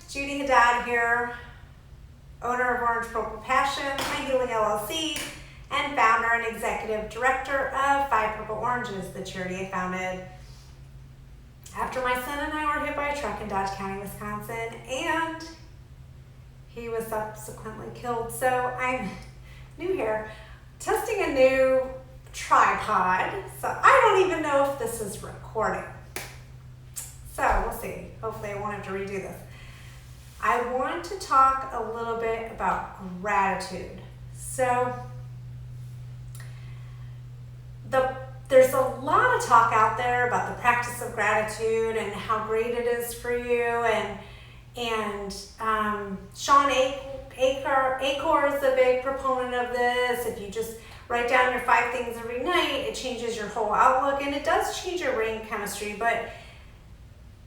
Judy Haddad here, owner of Orange Purple Passion, My Healing LLC, and founder and executive director of 5 Purple Oranges, the charity I founded after my son and I were hit by a truck in Dodge County, Wisconsin, and he was subsequently killed. So I'm new here, testing a new tripod, so I don't even know if this is recording. So we'll see. Hopefully I won't have to redo this. I want to talk a little bit about gratitude. So there's a lot of talk out there about the practice of gratitude and how great it is for you. And Sean Acor is a big proponent of this. If you just write down your 5 things every night, it changes your whole outlook, and it does change your brain chemistry. But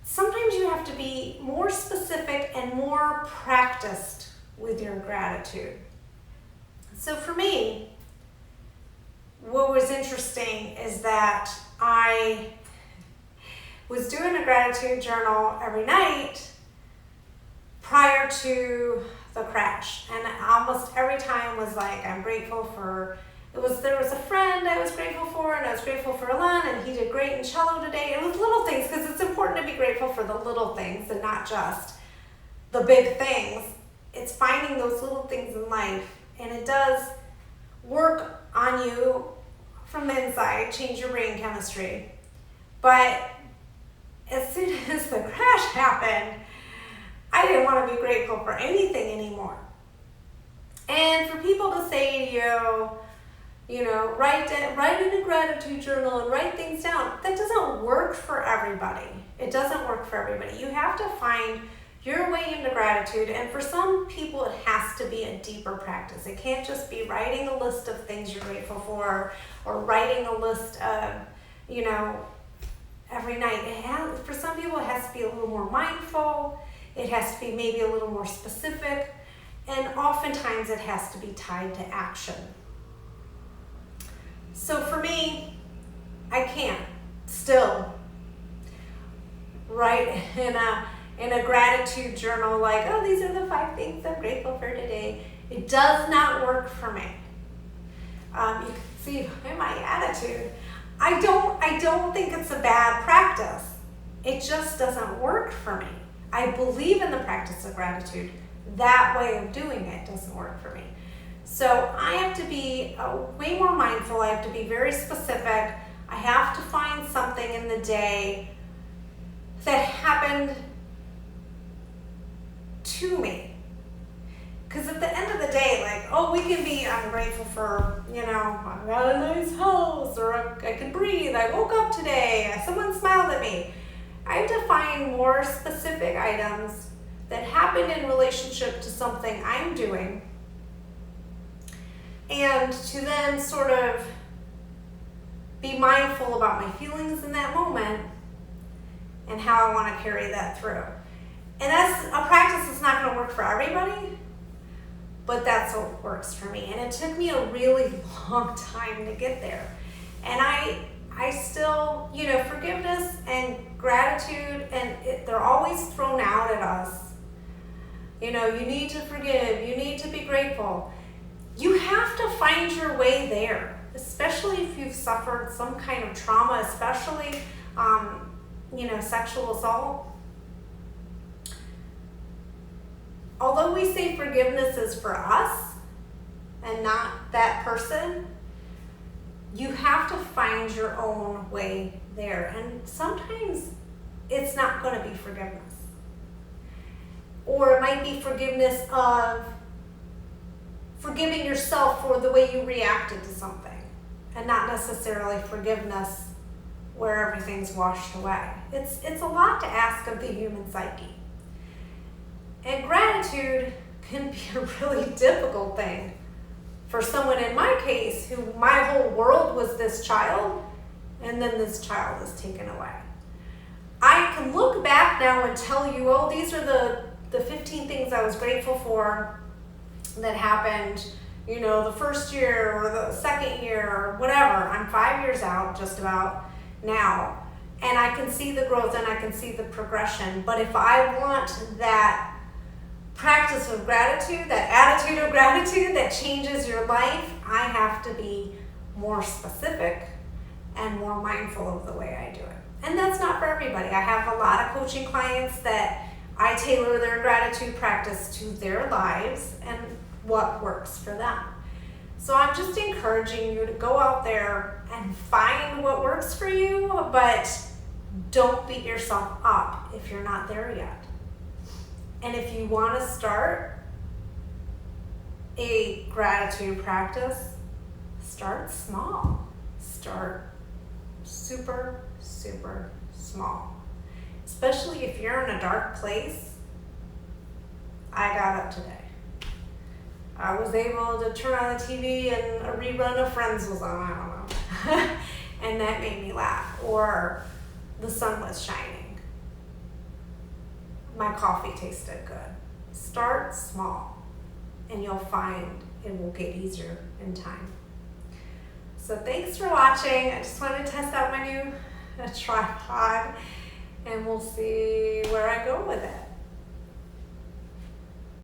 sometimes you have to be more specific and more practiced with your gratitude. So for me, what was interesting is that I was doing a gratitude journal every night prior to the crash. And almost every time was like, I'm grateful for, there was a friend I was grateful for, and I was grateful for Alan, and he did great in cello today. It was little things, because it's important to be grateful for the little things and not just the big things. It's finding those little things in life, and it does work on you from the inside, change your brain chemistry. But as soon as the crash happened, I didn't want to be grateful for anything anymore. And for people to say to you know, write in a gratitude journal and write things down, that doesn't work for everybody. It doesn't work for everybody. You have to find your way into gratitude, and for some people it has to be a deeper practice. It can't just be writing a list of things you're grateful for, or writing a list of, you know, every night. For some people it has to be a little more mindful. It has to be maybe a little more specific, and oftentimes it has to be tied to action. So for me, I can't still write in a gratitude journal like, oh, these are the 5 things I'm grateful for today. It does not work for me. You can see in my attitude, I don't think it's a bad practice. It just doesn't work for me. I believe in the practice of gratitude. That way of doing it doesn't work for me. So I have to be way more mindful. I have to be very specific. I have to find something in the day that happened to me. Because at the end of the day, like, oh, we can be, I'm grateful for, you know, I got a nice house, or I could breathe, I woke up today, someone smiled at me. I have to find more specific items that happened in relationship to something I'm doing, and to then sort of be mindful about my feelings in that moment and how I want to carry that through. And that's a practice that's not going to work for everybody, but that's what works for me. And it took me a really long time to get there. And I still, you know, forgiveness and gratitude, and they're always thrown out at us. You know, you need to forgive, you need to be grateful. You have to find your way there, especially if you've suffered some kind of trauma, especially, you know, sexual assault. Although we say forgiveness is for us and not that person, you have to find your own way there. And sometimes it's not going to be forgiveness. Or it might be forgiveness of forgiving yourself for the way you reacted to something, and not necessarily forgiveness where everything's washed away. It's a lot to ask of the human psyche. And gratitude can be a really difficult thing for someone in my case, who my whole world was this child, and then this child is taken away. I can look back now and tell you, oh, these are the 15 things I was grateful for that happened, you know, the first year or the second year or whatever. I'm 5 years out just about now, and I can see the growth and I can see the progression. But if I want that practice of gratitude, that attitude of gratitude that changes your life, I have to be more specific and more mindful of the way I do it. And that's not for everybody. I have a lot of coaching clients that I tailor their gratitude practice to their lives and what works for them. So I'm just encouraging you to go out there and find what works for you, but don't beat yourself up if you're not there yet. And if you want to start a gratitude practice, start small. Start super, super small. Especially if you're in a dark place. I got up today. I was able to turn on the TV and a rerun of Friends was on, I don't know. And that made me laugh. Or the sun was shining. My coffee tasted good. Start small and you'll find it will get easier in time. So thanks for watching. I just wanted to test out my new tripod and we'll see where I go with it.